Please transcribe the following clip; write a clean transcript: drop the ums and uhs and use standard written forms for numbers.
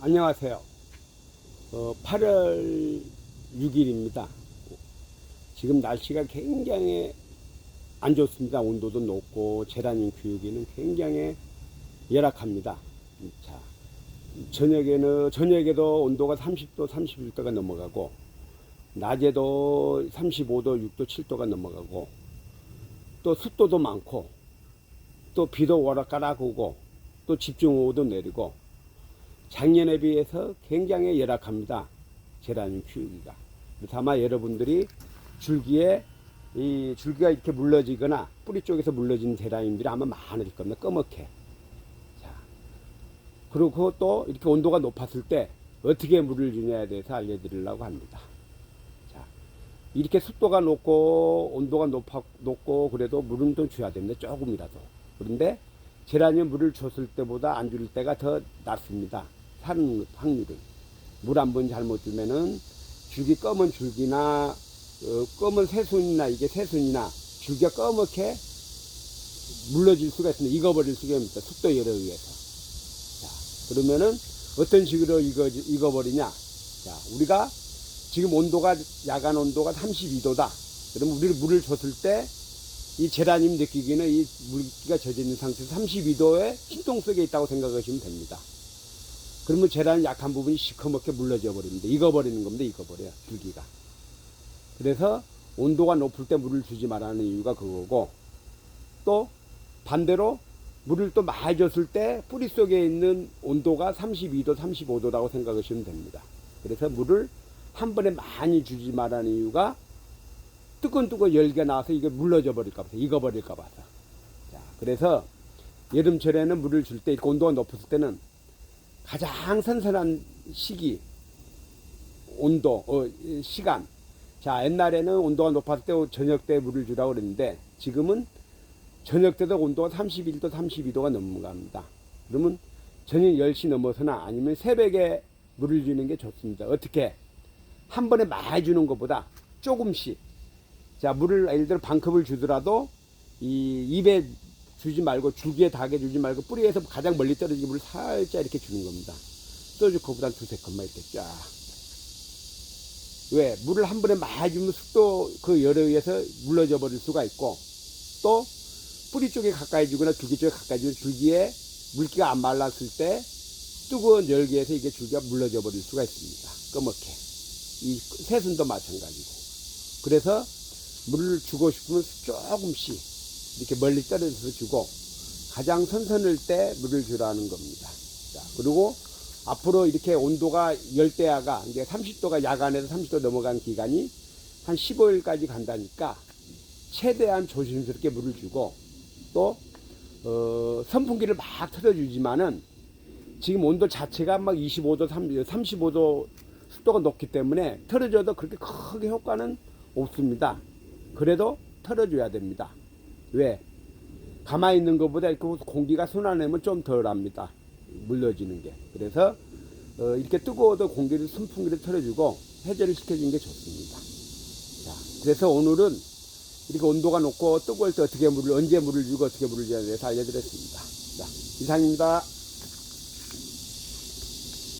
안녕하세요. 8월 6일입니다. 지금 날씨가 굉장히 안 좋습니다. 온도도 높고 제라늄 키우기는 굉장히 열악합니다. 자, 저녁에도 온도가 30도, 31도가 넘어가고 낮에도 35도, 6도, 7도가 넘어가고 또 습도도 많고 또 비도 오락가락 오고 또 집중호우도 내리고 작년에 비해서 굉장히 열악합니다. 제라늄 키우기가. 그래서 아마 여러분들이 줄기가 이렇게 물러지거나 뿌리 쪽에서 물러진 제라늄들이 아마 많을 겁니다. 꺼멓게. 자, 그리고 또 이렇게 온도가 높았을 때 어떻게 물을 주냐에 대해서 알려드리려고 합니다. 자, 이렇게 습도가 높고 온도가 높고 그래도 물은 좀 줘야 됩니다. 조금이라도. 그런데 제라늄 물을 줬을 때보다 안 줄 때가 더 낫습니다. 사는 확률은. 물 한 번 잘못 주면은 검은 줄기나 검은 새순이나 이게 새순이나 줄기가 검게 물러질 수가 있습니다. 익어버릴 수가 있습니다. 습도 열에 의해서. 자, 그러면은 어떤 식으로 익어버리냐. 자, 우리가 지금 야간 온도가 32도다. 그러면 우리를 물을 줬을 때 이 제라늄 느끼기는 이 물기가 젖어 있는 상태에서 32도의 신동 속에 있다고 생각하시면 됩니다. 그러면 제라늄 약한 부분이 시커멓게 물러져 버립니다. 익어버리는 겁니다. 익어버려요. 줄기가. 그래서 온도가 높을 때 물을 주지 말라는 이유가 그거고, 또 반대로 물을 또 많이 줬을 때 뿌리 속에 있는 온도가 32도, 35도라고 생각하시면 됩니다. 그래서 물을 한 번에 많이 주지 말라는 이유가 뜨끈뜨끈 열기가 나와서 이게 물러져 버릴까 봐서, 익어버릴까 봐서. 자, 그래서 여름철에는 물을 줄 때 온도가 높았을 때는 가장 선선한 시기, 시간. 자, 옛날에는 온도가 높았을 때 저녁 때 물을 주라고 그랬는데 지금은 저녁 때도 온도가 31도, 32도가 넘어갑니다. 그러면 저녁 10시 넘어서나 아니면 새벽에 물을 주는 게 좋습니다. 어떻게? 한 번에 많이 주는 것보다 조금씩. 자, 물을 예를 들어 반컵을 주더라도 이 입에 주지 말고 줄기에 닿게 주지 말고 뿌리에서 가장 멀리 떨어지게 물을 살짝 이렇게 주는 겁니다. 소주컵보다 두세 컵만 이렇게 쫙. 왜? 물을 한 번에 많이 주면 습도 그 열에 의해서 물러져 버릴 수가 있고, 또 뿌리 쪽에 가까이 주거나 줄기 쪽에 가까이 주면 줄기에 물기가 안 말랐을 때 뜨거운 열기에서 이게 줄기가 물러져 버릴 수가 있습니다. 꺼멓게. 이 새순도 마찬가지고. 그래서 물을 주고 싶으면 조금씩 이렇게 멀리 떨어져서 주고 가장 선선할 때 물을 주라는 겁니다. 자, 그리고 앞으로 이렇게 온도가 열대야가 이제 30도가 야간에서 30도 넘어간 기간이 한 15일까지 간다니까 최대한 조심스럽게 물을 주고, 또 선풍기를 막 틀어주지만은 지금 온도 자체가 막 25도, 35도 습도가 높기 때문에 틀어줘도 그렇게 크게 효과는 없습니다. 그래도 틀어줘야 됩니다. 왜? 가만히 있는 것보다 이렇게 공기가 순환하면 좀 덜합니다. 물러지는 게. 그래서 이렇게 뜨거워도 공기를 선풍기를 틀어주고 해제를 시켜주는 게 좋습니다. 자, 그래서 오늘은 이렇게 온도가 높고 뜨거울 때 언제 물을 주고 어떻게 물을 줘야 돼서 알려드렸습니다. 자, 이상입니다.